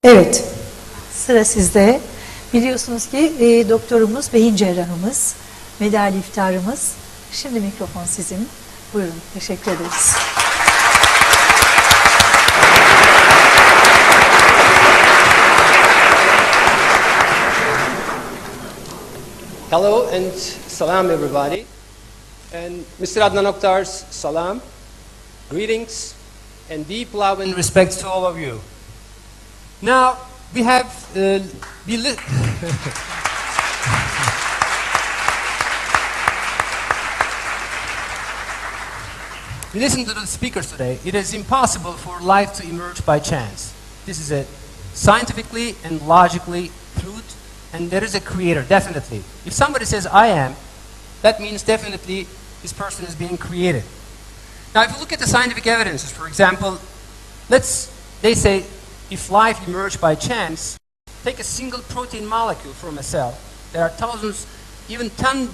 Evet, sıra sizde. Biliyorsunuz ki doktorumuz, beyin cerrahımız, medarlı iftarımız. Şimdi mikrofon sizin. Buyurun, teşekkür ederiz. Hello and salam everybody. And Mr. Adnan Oktar's salam, greetings, and deep love and respect to all of you. Now, we have we listen to the speakers today. It is impossible for life to emerge by chance. This is a scientifically and logically truth, and there is a creator, definitely. If somebody says I am, that means definitely this person is being created. Now, if you look at the scientific evidences, for example, they say if life emerged by chance, take a single protein molecule from a cell. There are thousands, even 10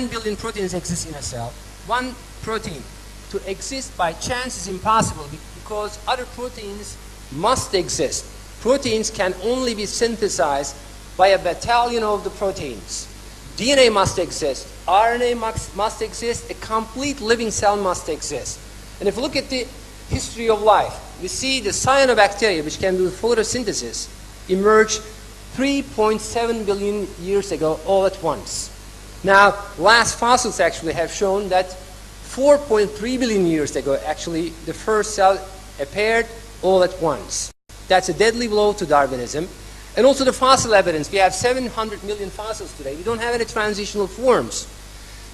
billion proteins exist in a cell. One protein to exist by chance is impossible because other proteins must exist. Proteins can only be synthesized by a battalion of the proteins. DNA must exist, RNA must exist, a complete living cell must exist. And if you look at the history of life, we see the cyanobacteria, which can do photosynthesis, emerged 3.7 billion years ago all at once. Now, last fossils actually have shown that 4.3 billion years ago, actually, the first cell appeared all at once. That's a deadly blow to Darwinism. And also the fossil evidence. We have 700 million fossils today. We don't have any transitional forms.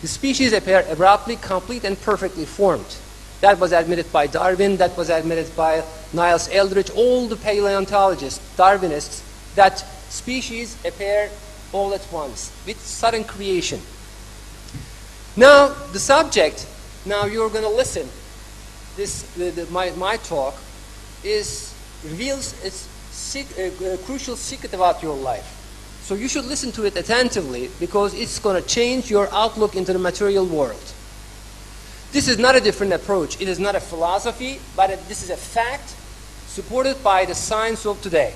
The species appear abruptly, complete, and perfectly formed. That was admitted by Darwin. That was admitted by Niles Eldredge, all the paleontologists, Darwinists, that species appear all at once with sudden creation. Now, the subject, now you're going to listen, my talk reveals its crucial secret about your life. So you should listen to it attentively because it's going to change your outlook into the material world. This is not a different approach. It is not a philosophy, but this is a fact supported by the science of today.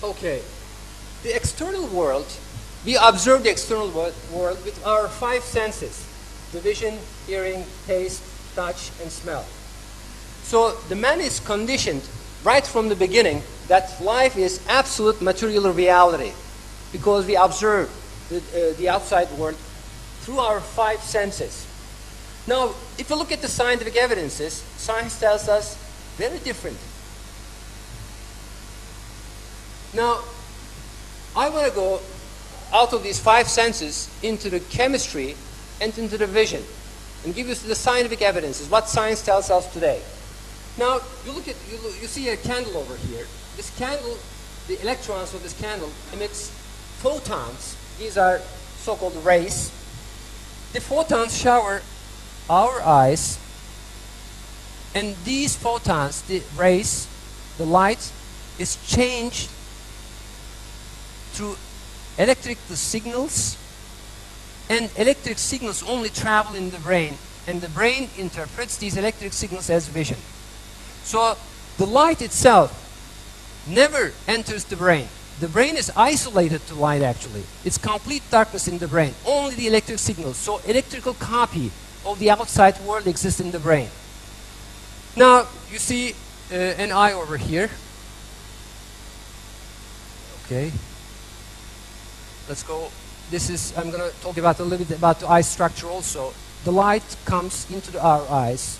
Okay. The external world, we observe the external world with our five senses: the vision, hearing, taste, touch, and smell. So the man is conditioned right from the beginning that life is absolute material reality because we observe the outside world through our five senses. Now, if you look at the scientific evidences, science tells us very different. Now, I want to go out of these five senses into the chemistry and into the vision and give you the scientific evidences, what science tells us today. Now, you see a candle over here. This candle, the electrons of this candle emits photons. These are so-called rays. The photons shower our eyes, and these photons, the rays, the light, is changed through electrical signals, and electric signals only travel in the brain, and the brain interprets these electric signals as vision. So the light itself never enters the brain. The brain is isolated to light actually. It's complete darkness in the brain, only the electric signals. So electrical copy of the outside world exists in the brain. Now you see an eye over here. Okay. Let's go. I'm going to talk about a little bit about the eye structure also. The light comes into our eyes.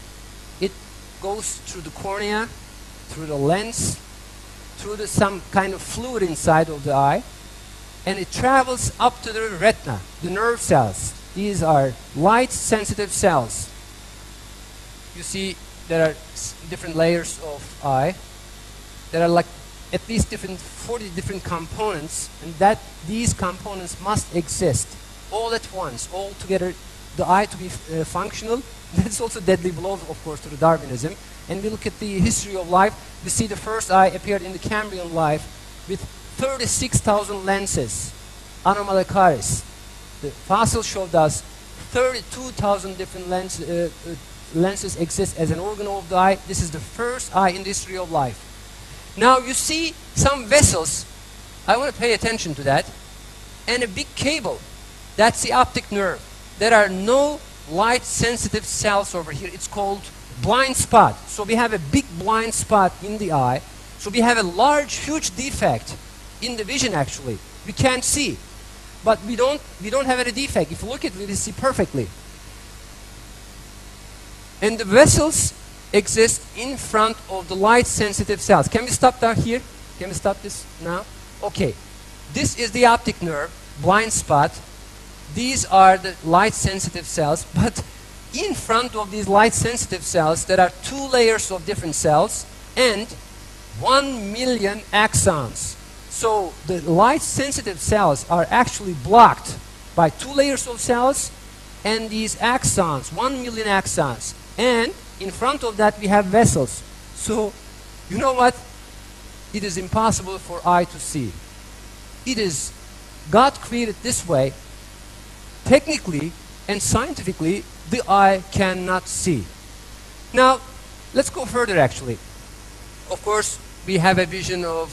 It goes through the cornea, through the lens, through some kind of fluid inside of the eye, and it travels up to the retina, the nerve cells. These are light-sensitive cells. You see there are different layers of eye. There are like at least 40 different components, and that these components must exist all at once, all together, the eye to be functional. That's also a deadly blow, of course, to the Darwinism. And we look at the history of life, we see the first eye appeared in the Cambrian life with 36,000 lenses, Anomalocaris. The fossil showed us 32,000 different lenses exist as an organ of the eye. This is the first eye in the history of life. Now you see some vessels. I want to pay attention to that. And a big cable. That's the optic nerve. There are no light sensitive cells over here. It's called blind spot. So we have a big blind spot in the eye. So we have a large, huge defect in the vision actually. We can't see. But we don't have any defect. If you look at it, we see perfectly. And the vessels exist in front of the light sensitive cells. Can we stop down here? Can we stop this now? Okay. This is the optic nerve, blind spot. These are the light sensitive cells, but in front of these light sensitive cells there are 2 layers of different cells and 1 million axons. So the light sensitive cells are actually blocked by 2 layers of cells and these axons, 1 million axons. And in front of that we have vessels. So you know what? It is impossible for eye to see. It is God created this way. Technically and scientifically, the eye cannot see. Now, let's go further actually. Of course, we have a vision of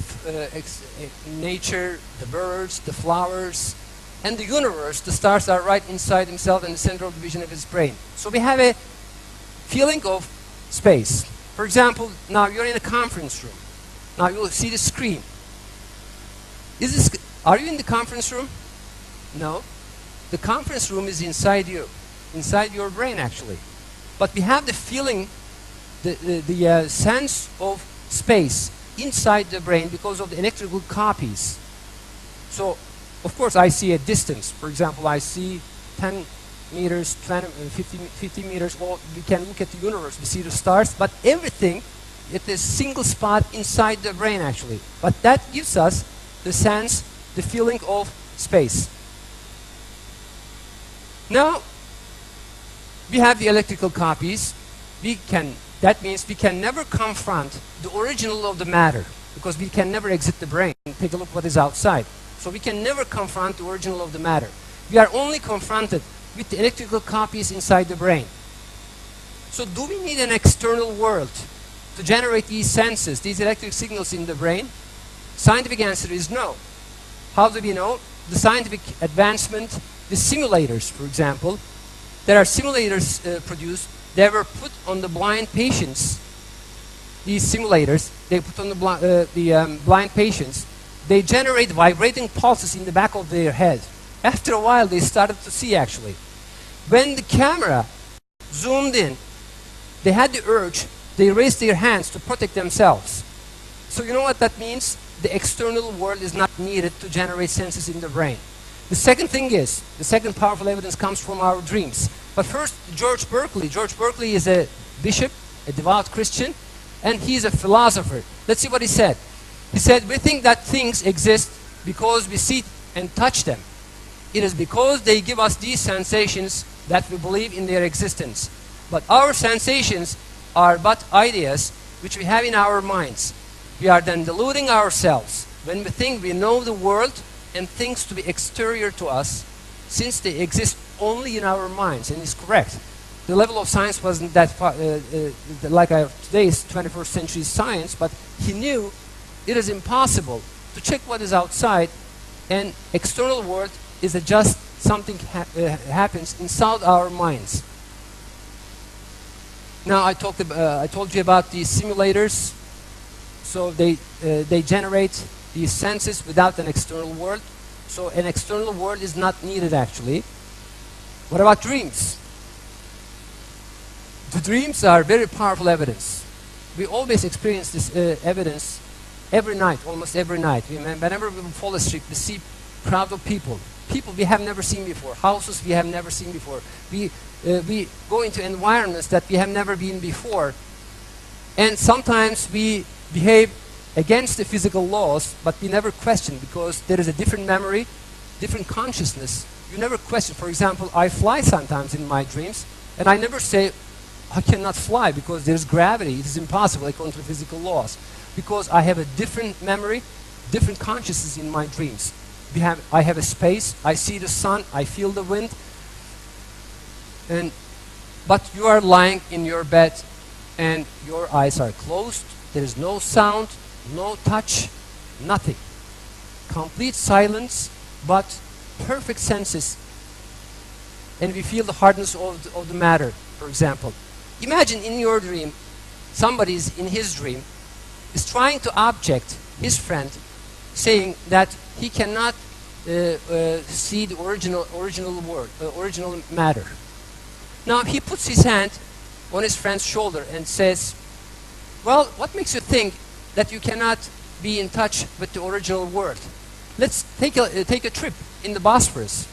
nature, the birds, the flowers, and the universe. The stars are right inside himself in the center of the vision of his brain. So we have a feeling of space. For example, now you're in a conference room. Now you'll see the screen. Are you in the conference room? No. The conference room is inside you, inside your brain actually. But we have the feeling, the sense of space inside the brain because of the electrical copies. So, of course, I see a distance. For example, I see 10 meters, 20, 50 meters, or we can look at the universe, we see the stars, but everything at a single spot inside the brain actually. But that gives us the sense, the feeling of space. Now, we have the electrical copies. That means we can never confront the original of the matter because we can never exit the brain and take a look what is outside. So we can never confront the original of the matter. We are only confronted with the electrical copies inside the brain. So do we need an external world to generate these senses, these electric signals in the brain? Scientific answer is no. How do we know? The scientific advancement, the simulators, for example. There are simulators produced. They were put on the blind patients. These simulators, they put on the blind patients. They generate vibrating pulses in the back of their head. After a while, they started to see actually. When the camera zoomed in, they had the urge, they raised their hands to protect themselves. So you know what that means? The external world is not needed to generate senses in the brain. The second thing is, the second powerful evidence comes from our dreams. But first, George Berkeley. George Berkeley is a bishop, a devout Christian, and he's a philosopher. Let's see what he said. He said, we think that things exist because we see and touch them. It is because they give us these sensations that we believe in their existence. But our sensations are but ideas which we have in our minds. We are then deluding ourselves when we think we know the world and things to be exterior to us, since they exist only in our minds. And it's correct. The level of science wasn't that far, like today's 21st century science, but he knew it is impossible to check what is outside, and external world is just something happens inside our minds. Now I told you about these simulators. So they generate these senses without an external world. So an external world is not needed actually. What about dreams? The dreams are very powerful evidence. We always experience this evidence every night, almost every night. Whenever we fall asleep, we see crowd of people we have never seen before, houses we have never seen before. We go into environments that we have never been before. And sometimes we behave against the physical laws, but we never question because there is a different memory, different consciousness. You never question. For example, I fly sometimes in my dreams, and I never say, I cannot fly because there's gravity. It is impossible according to the physical laws. Because I have a different memory, different consciousness in my dreams. I have a space, I see the sun, I feel the wind. But you are lying in your bed and your eyes are closed. There is no sound, no touch, nothing. Complete silence, but perfect senses. And we feel the hardness of the matter, for example. Imagine in your dream, somebody is in his dream, is trying to object his friend, saying that he cannot see the original matter. Now he puts his hand on his friend's shoulder and says, well, what makes you think that you cannot be in touch with the original world? Let's take a trip in the Bosphorus,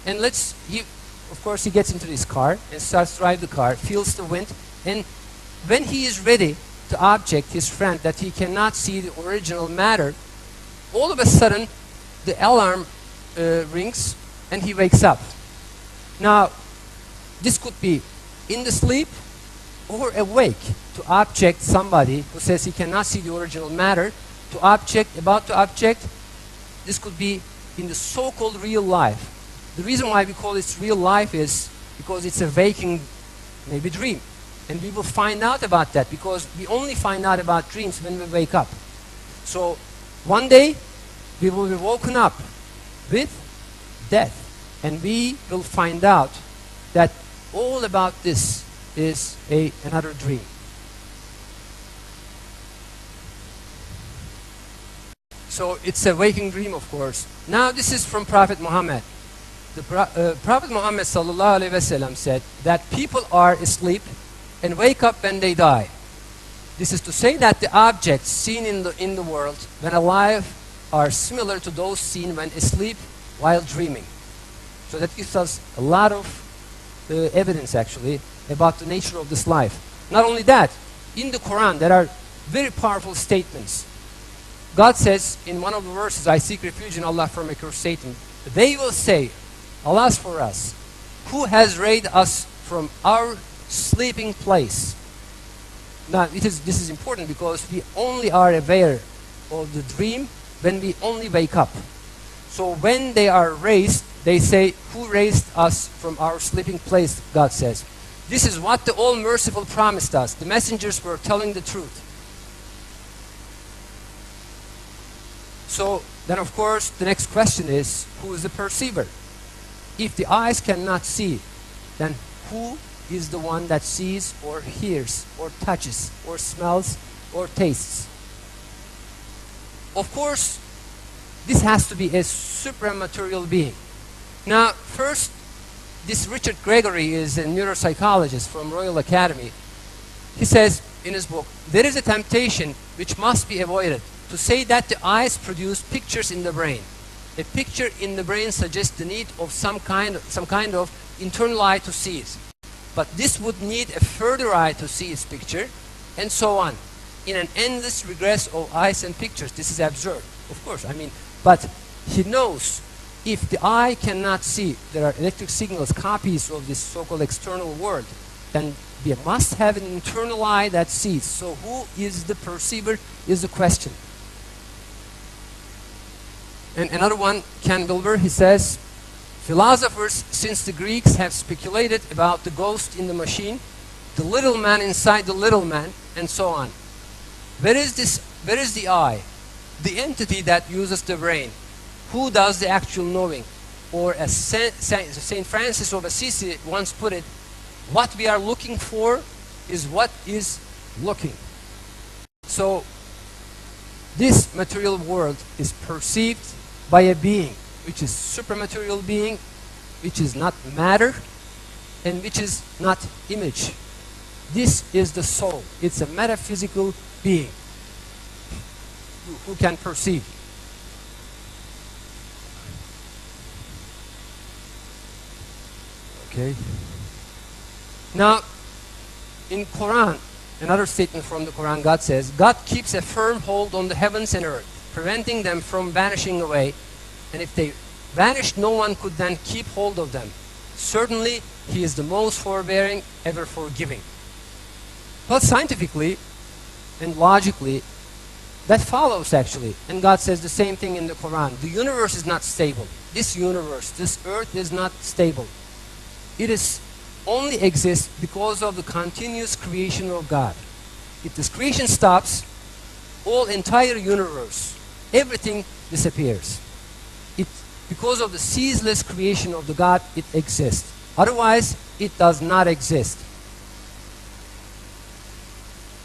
and of course he gets into his car and starts to drive the car, feels the wind, and when he is ready to object his friend that he cannot see the original matter, all of a sudden the alarm rings and he wakes up. Now, this could be in the sleep or awake to object somebody who says he cannot see the original matter, about to object. This could be in the so-called real life. The reason why we call it real life is because it's a waking, maybe dream. And we will find out about that because we only find out about dreams when we wake up. So one day we will be woken up with death, and we will find out that all about this is another dream. So it's a waking dream, of course. Now this is from Prophet Muhammad. The Prophet Muhammad sallallahu alaihi wasallam said that people are asleep and wake up when they die. This is to say that the objects seen in the world when alive are similar to those seen when asleep while dreaming. So that gives us a lot of evidence actually about the nature of this life. Not only that, in the Quran there are very powerful statements. God says in one of the verses, I seek refuge in Allah from a curse Satan. They will say, alas for us, who has raised us from our sleeping place? Now this is important because we only are aware of the dream when we only wake up. So when they are raised, they say, who raised us from our sleeping place, God says. This is what the All-Merciful promised us. The messengers were telling the truth. So then of course the next question is, who is the perceiver? If the eyes cannot see, then who is the one that sees or hears or touches or smells or tastes? Of course, this has to be a supramaterial being. Now, first, this Richard Gregory is a neuropsychologist from Royal Academy. He says in his book, there is a temptation which must be avoided to say that the eyes produce pictures in the brain. A picture in the brain suggests the need of some kind of internal eye to see it. But this would need a further eye to see its picture, and so on. In an endless regress of eyes and pictures. This is absurd, of course. But he knows if the eye cannot see, there are electric signals, copies of this so-called external world, then we must have an internal eye that sees. So who is the perceiver is the question. And another one, Ken Wilber, he says, philosophers since the Greeks have speculated about the ghost in the machine, the little man inside the little man, and so on. Where is the eye? The entity that uses the brain. Who does the actual knowing? Or as Saint Francis of Assisi once put it, what we are looking for is what is looking. So this material world is perceived by a being which is supramaterial being, which is not matter, and which is not image. This is the soul. It's a metaphysical being who can perceive. Okay. Now, in Quran, another statement from the Quran, God says, God keeps a firm hold on the heavens and earth, preventing them from vanishing away. And if they vanished, no one could then keep hold of them. Certainly, He is the most forbearing, ever forgiving. But scientifically and logically, that follows actually. And God says the same thing in the Quran. The universe is not stable. This universe, this earth is not stable. It is only exists because of the continuous creation of God. If this creation stops, all entire universe, everything disappears. Because of the ceaseless creation of the God, it exists. Otherwise, it does not exist.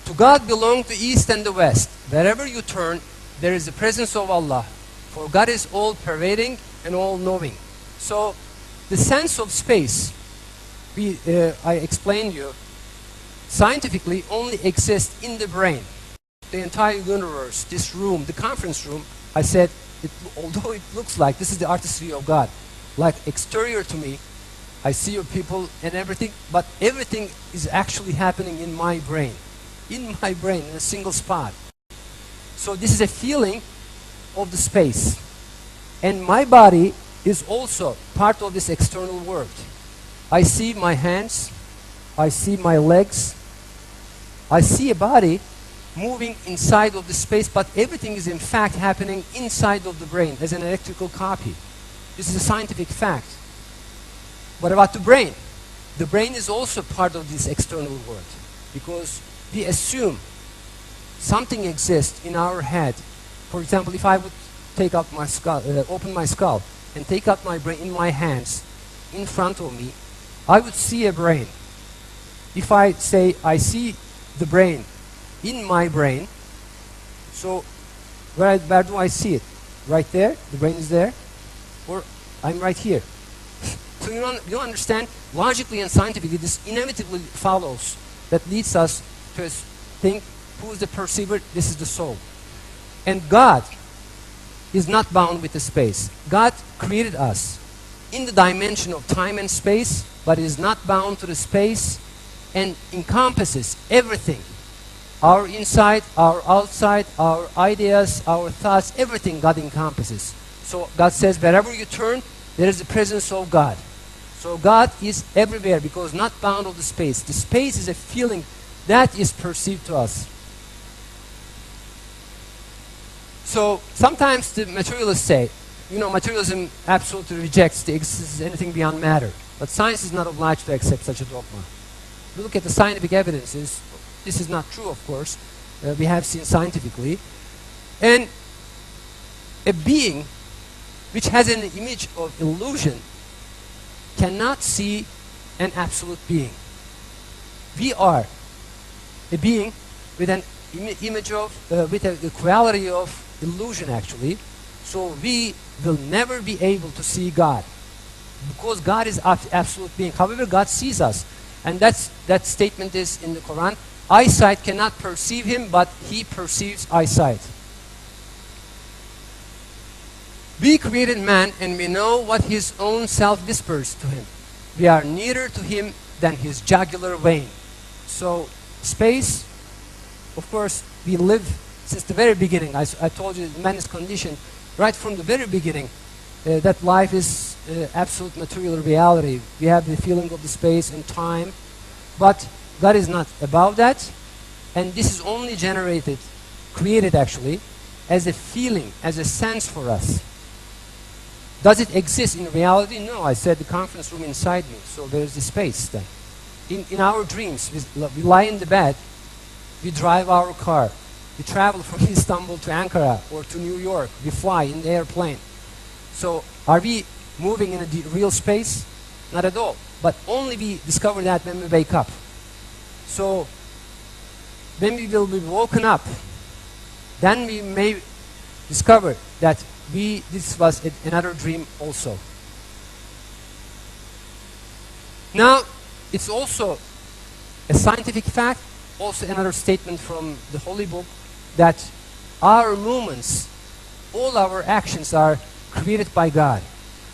To God belong the east and the west. Wherever you turn, there is the presence of Allah. For God is all-pervading and all-knowing. So, the sense of space, I explained you, scientifically only exists in the brain. The entire universe, this room, the conference room, I said, although it looks like this is the artistry of God, like exterior to me, I see your people and everything, but everything is actually happening in my brain. In my brain, in a single spot. So this is a feeling of the space. And my body is also part of this external world. I see my hands, I see my legs, I see a body moving inside of the space, but everything is in fact happening inside of the brain as an electrical copy. This is a scientific fact. What about the brain? The brain is also part of this external world because we assume something exists in our head. For example, if I would take out my skull, open my skull and take out my brain in my hands in front of me, I would see a brain. If I say I see the brain in my brain, so where do I see it? Right there? The brain is there? Or I'm right here? So you understand, logically and scientifically, this inevitably follows that leads us to think, who is the perceiver? This is the soul. And God is not bound with the space. God created us in the dimension of time and space, but is not bound to the space and encompasses everything. Our inside, our outside, our ideas, our thoughts, everything God encompasses. So God says, wherever you turn, there is the presence of God. So God is everywhere because not bound of the space. The space is a feeling that is perceived to us. So sometimes the materialists say, materialism absolutely rejects the existence of anything beyond matter. But science is not obliged to accept such a dogma. If you look at the scientific evidences, this is not true, of course. We have seen scientifically. And a being which has an image of illusion cannot see an absolute being. We are a being with an image of, with a quality of illusion actually. So we will never be able to see God because God is absolute being. However, God sees us. And that statement is in the Quran. Eyesight cannot perceive him, but he perceives eyesight. We created man and we know what his own self whispers to him. We are nearer to him than his jugular vein. So space, of course, we live since the very beginning. I told you man is conditioned right from the very beginning that life is absolute material reality. We have the feeling of the space and time, but God is not above that, and this is only created actually, as a feeling, as a sense for us. Does it exist in reality? No, I said the conference room inside me, so there is the space then. In our dreams, we lie in the bed, we drive our car, we travel from Istanbul to Ankara or to New York, we fly in the airplane. So are we moving in a real space? Not at all, but only we discover that when we wake up. So when we will be woken up, then we may discover that this was another dream also. Now, it's also a scientific fact, also another statement from the Holy Book, that our movements, all our actions are created by God.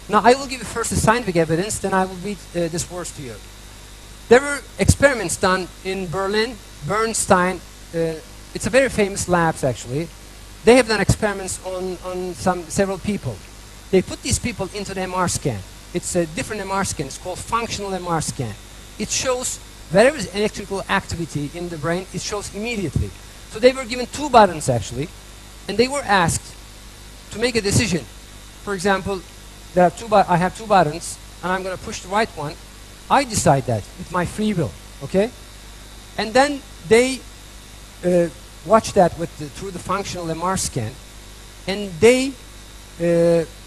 Now, I will give you first the scientific evidence, then I will read this verse to you. There were experiments done in Berlin, Bernstein. It's a very famous labs actually. They have done experiments on several people. They put these people into the MR scan. It's a different MR scan. It's called functional MR scan. It shows wherever is electrical activity in the brain, it shows immediately. So they were given two buttons actually, and they were asked to make a decision. For example, I have two buttons, and I'm going to push the right one. I decide that with my free will, okay? And then they watch that through the functional MR scan, and they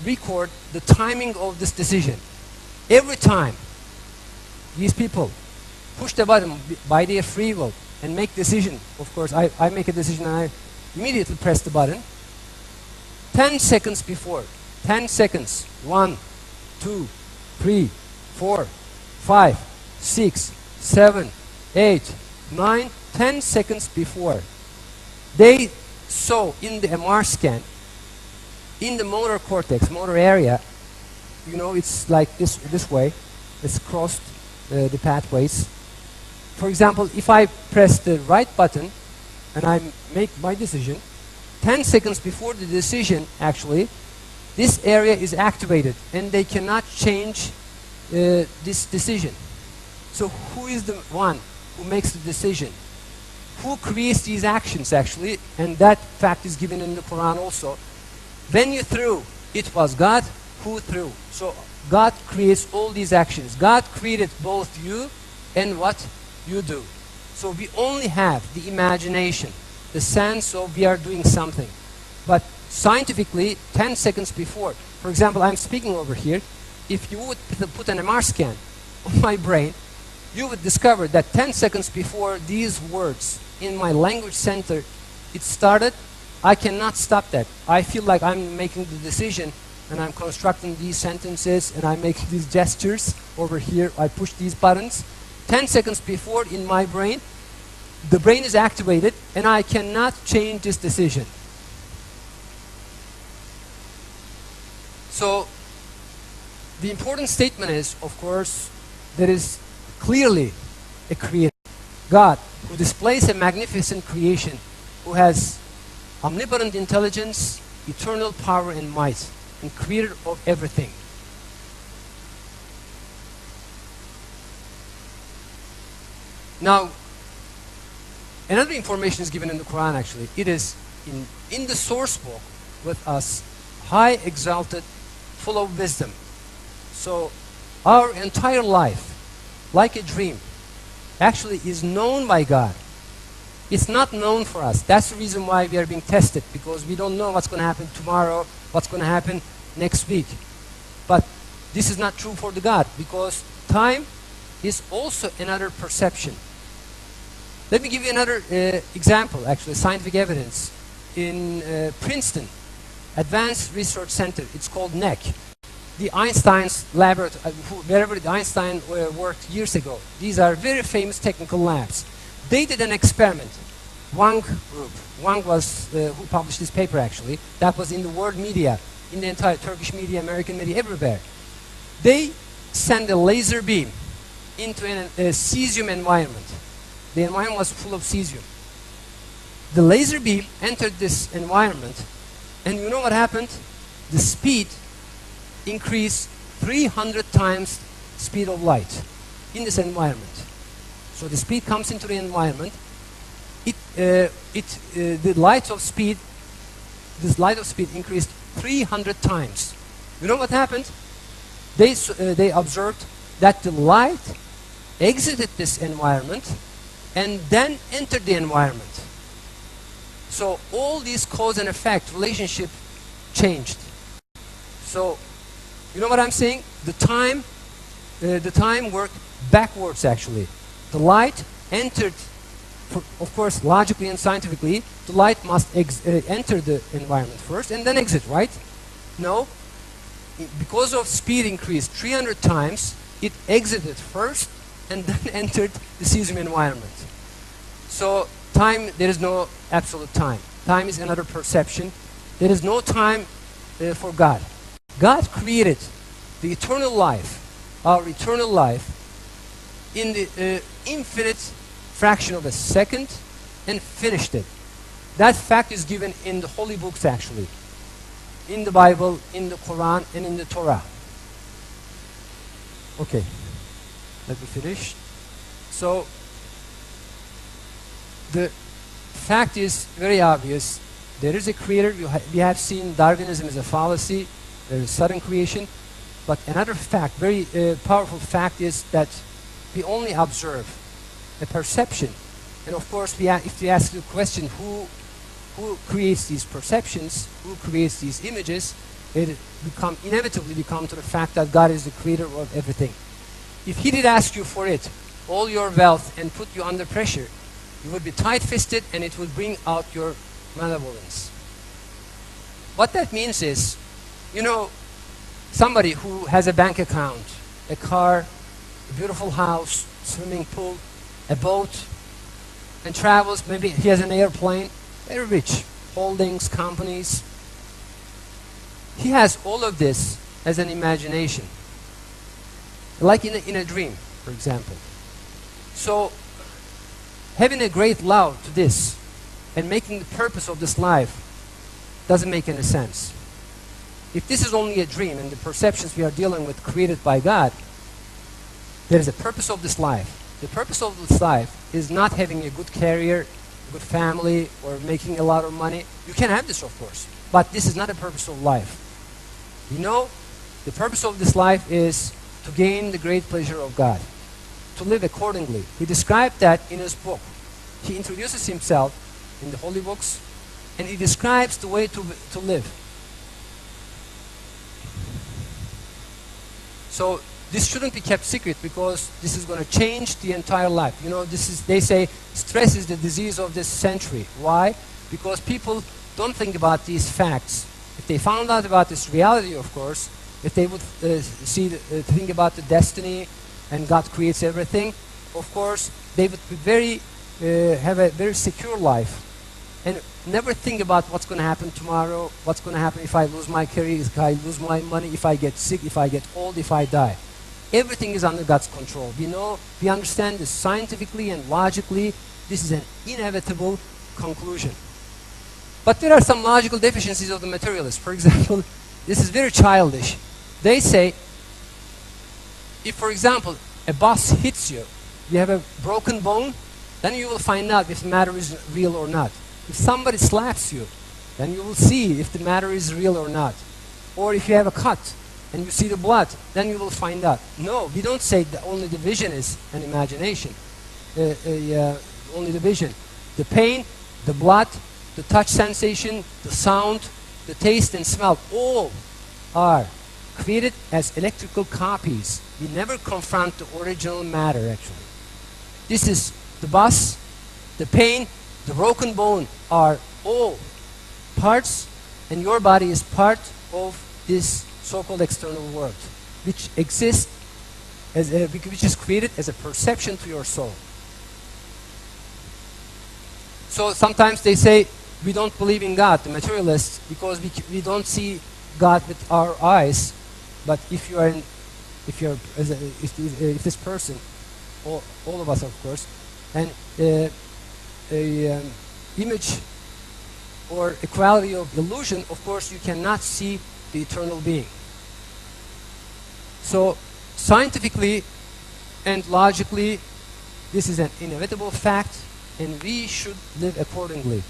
record the timing of this decision. Every time these people push the button by their free will and make decision, of course, I make a decision and I immediately press the button, 10 seconds before, 10 seconds, 1, 2, 3, 4, 5, 6, 7, 8, 9, 10 seconds before, they saw in the MR scan, in the motor cortex, motor area, you know, it's like this way, it's crossed the pathways. For example, if I press the right button and I make my decision, 10 seconds before the decision, actually, this area is activated and they cannot change this decision. So who is the one who makes the decision? Who creates these actions, actually? And that fact is given in the Quran also. When you threw, it was God who threw. So God creates all these actions. God created both you and what you do. So we only have the imagination, the sense of we are doing something. But scientifically, 10 seconds before, for example, I'm speaking over here, if you would put an MR scan on my brain, you would discover that 10 seconds before these words in my language center, it started, I cannot stop that. I feel like I'm making the decision and I'm constructing these sentences and I'm making these gestures over here. I push these buttons. 10 seconds before in my brain, the brain is activated and I cannot change this decision. So the important statement is, of course, there is clearly a creator, God, who displays a magnificent creation, who has omnipotent intelligence, eternal power and might, and creator of everything. Now, another information is given in the Quran, actually. It is in the source book with us, high, exalted, full of wisdom. So our entire life, like a dream, actually is known by God. It's not known for us. That's the reason why we are being tested, because we don't know what's going to happen tomorrow, what's going to happen next week. But this is not true for the God, because time is also another perception. Let me give you another example, actually, scientific evidence. In Princeton Advanced Research Center, it's called NEC. The Einstein's laboratory, wherever Einstein worked years ago. These are very famous technical labs. They did an experiment. Wang group. Wang was who published this paper, actually. That was in the world media, in the entire Turkish media, American media, everywhere. They sent a laser beam into a cesium environment. The environment was full of cesium. The laser beam entered this environment, and you know what happened? The speed increased 300 times speed of light in this environment. So the speed comes into the environment. The light of speed, this light of speed increased 300 times. You know what happened? They observed that the light exited this environment and then entered the environment. So all these cause and effect relationship changed. So you know what I'm saying? The time worked backwards, actually. The light entered, of course, logically and scientifically, the light must enter the environment first and then exit, right? No. Because of speed increase 300 times, it exited first and then entered the cesium environment. So time, there is no absolute time. Time is another perception. There is no time for God. God created the eternal life, our eternal life, in the infinite fraction of a second and finished it. That fact is given in the holy books, actually. In the Bible, in the Quran, and in the Torah. Okay, let me finish. So, the fact is very obvious. There is a creator. We have seen Darwinism as a fallacy. There is sudden creation. But another fact, very powerful fact, is that we only observe a perception. And of course, if we ask the question, who creates these perceptions, who creates these images, it inevitably become to the fact that God is the creator of everything. If he did ask you for it, all your wealth, and put you under pressure, you would be tight-fisted and it would bring out your malevolence. What that means is, you know, somebody who has a bank account, a car, a beautiful house, swimming pool, a boat, and travels, maybe he has an airplane, very rich, holdings, companies. He has all of this as an imagination, like in a dream, for example. So, having a great love to this and making the purpose of this life doesn't make any sense. If this is only a dream and the perceptions we are dealing with created by God, there is a purpose of this life. The purpose of this life is not having a good career, a good family, or making a lot of money. You can have this, of course, but this is not a purpose of life. You know, the purpose of this life is to gain the great pleasure of God, to live accordingly. He described that in his book. He introduces himself in the holy books, and he describes the way to live. So this shouldn't be kept secret, because this is going to change the entire life. You know, they say stress is the disease of this century. Why? Because people don't think about these facts. If they found out about this reality, of course, if they would think about the destiny and God creates everything, of course, they would be have a very secure life and never think about what's going to happen tomorrow, what's going to happen if I lose my career, if I lose my money, if I get sick, if I get old, if I die. Everything is under God's control. We understand this scientifically and logically. This is an inevitable conclusion. But there are some logical deficiencies of the materialists. For example, this is very childish. They say, if, for example, a bus hits you, you have a broken bone, then you will find out if the matter is real or not. If somebody slaps you, then you will see if the matter is real or not. Or if you have a cut and you see the blood, then you will find out. No, we don't say that only the vision is an imagination. Only the vision. The pain, the blood, the touch sensation, the sound, the taste and smell, all are created as electrical copies. We never confront the original matter, actually. This is the bus, the pain, the broken bone are all parts, and your body is part of this so-called external world, which exists which is created as a perception to your soul. So sometimes they say we don't believe in God, the materialists, because we don't see God with our eyes. But if this person, all of us, of course, and image or a quality of illusion, of course, you cannot see the eternal being. So scientifically and logically, this is an inevitable fact, and we should live accordingly.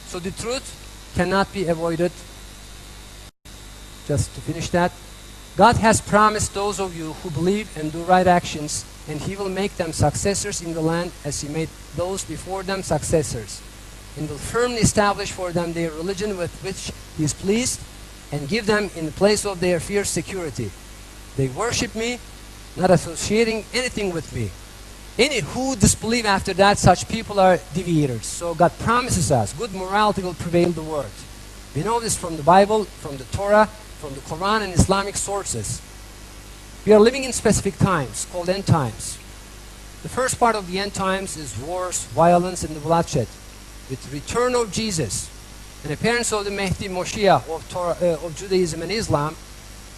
So the truth cannot be avoided. Just to finish that, God has promised those of you who believe and do right actions, and He will make them successors in the land as He made those before them successors, and will firmly establish for them their religion with which He is pleased, and give them in the place of their fierce security. They worship me, not associating anything with me. Any who disbelieve after that, such people are deviators. So God promises us good morality will prevail the world. We know this from the Bible, from the Torah, from the Quran and Islamic sources. We are living in specific times called end times. The first part of the end times is wars, violence, and the bloodshed. With the return of Jesus and appearance of the Mahdi Moshiach of Judaism and Islam,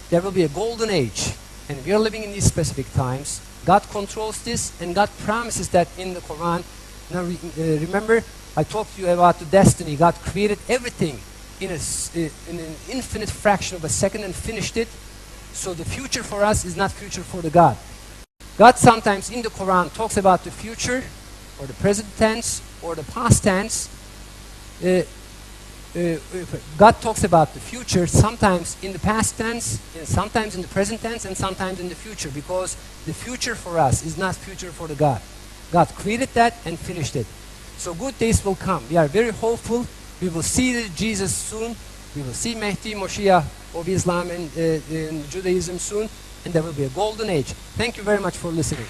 there will be a golden age. And we are living in these specific times. God controls this, and God promises that in the Quran. Now remember, I talked to you about the destiny. God created everything in an infinite fraction of a second and finished it. So the future for us is not future for the God. God sometimes in the Quran talks about the future, or the present tense, or the past tense, God talks about the future sometimes in the past tense, and sometimes in the present tense, and sometimes in the future, because the future for us is not future for the God. God created that and finished it. So good days will come. We are very hopeful. We will see Jesus soon. We will see Mehdi, Moshiach of Islam and Judaism soon, and there will be a golden age. Thank you very much for listening.